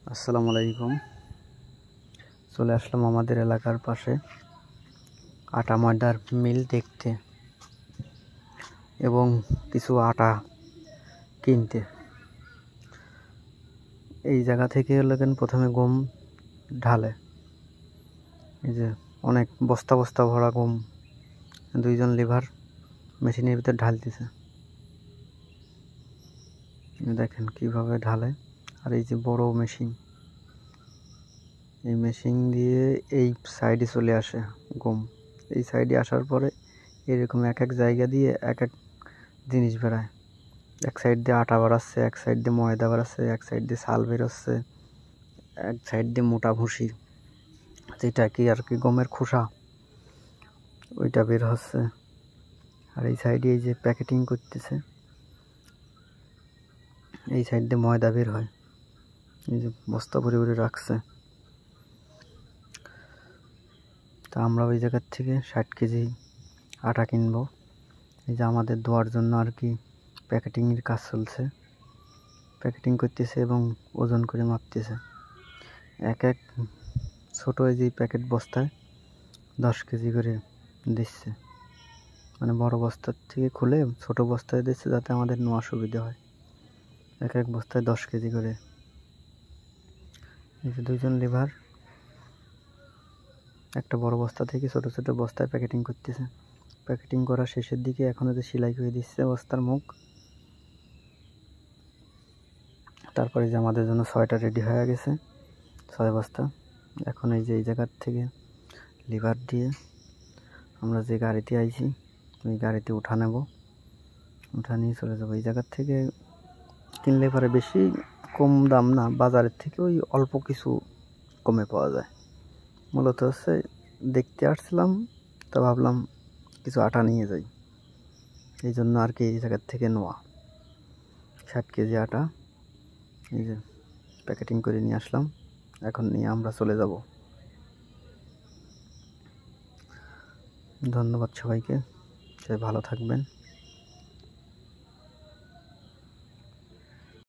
আসসালামু আলাইকুম। চলে আসলাম আমাদের এলাকার পাশে আটা ময়দার মিল দেখতে এবং কিছু আটা কিনতে। এই জায়গা থেকে প্রথমে গম ঢালে, এই যে অনেক বস্তা বস্তা ভরা গম দুইজন লিভার মেশিনের ভিতর ঢালতেছে। দেখেন কিভাবে ঢালে। আর এই যে বড় মেশিন, এই মেশিন দিয়ে এই সাইডে চলে আসে গম। এই সাইডে আসার পরে এরকম এক এক জায়গা দিয়ে এক এক জিনিস বেরায়। এক সাইড দিয়ে আটা বেরাচ্ছে, এক সাইড দিয়ে ময়দা বেরাচ্ছে, এক সাইড দিয়ে চাল বেরোচ্ছে, এক সাইড দিয়ে মোটা ভুসি, যেটা কি আর কি গমের খোসা, ওইটা বের হচ্ছে। আর এই সাইডে এই যে প্যাকেটিং করতেছে, এই সাইড দিয়ে ময়দা বের হয়, এই যে বস্তা ভরে ভরে রাখছে। তা আমরা ওই জায়গার থেকে 60 কেজি আটা কিনবো। এই যে আমাদের দোয়ার জন্য আর কি প্যাকেটিংয়ের কাজ চলছে, প্যাকেটিং করতেছে এবং ওজন করে মাপতেছে। এক এক ছোটো এই যে প্যাকেট বস্তায় 10 কেজি করে দিচ্ছে, মানে বড় বস্তার থেকে খুলে ছোট বস্তায় দিচ্ছে যাতে আমাদের নেওয়া সুবিধা হয়। এক এক বস্তায় 10 কেজি করে। এই যে দুইজন লিভার একটা বড় বস্তা থেকে ছোট ছোট বস্তায় প্যাকেটিং করতেছে। প্যাকেটিং করা শেষের দিকে এখন যে সেলাই করে দিচ্ছে বস্তার মুখ। তারপরে যে আমাদের জন্য 6টা রেডি হয়ে গেছে, 6 বস্তা। এখন এই যে এই জায়গার থেকে লিভার দিয়ে আমরা যে গাড়িতে আইছি ওই গাড়িতে উঠা নেব, উঠা নিয়ে চলে যাবো। এই জায়গার থেকে কিনলে পরে বেশি কম দাম না, বাজারের থেকে ওই অল্প কিছু কমে পাওয়া যায়। মূলত হচ্ছে দেখতে আসছিলাম, তো ভাবলাম কিছু আটা নিয়ে যাই, এই জন্য আর কি এই জায়গার থেকে নেওয়া 60 কেজি আটা। এই যে প্যাকেটিং করে নিয়ে আসলাম, এখন নিয়ে আমরা চলে যাব। ধন্যবাদ সবাইকে, সবাই ভালো থাকবেন।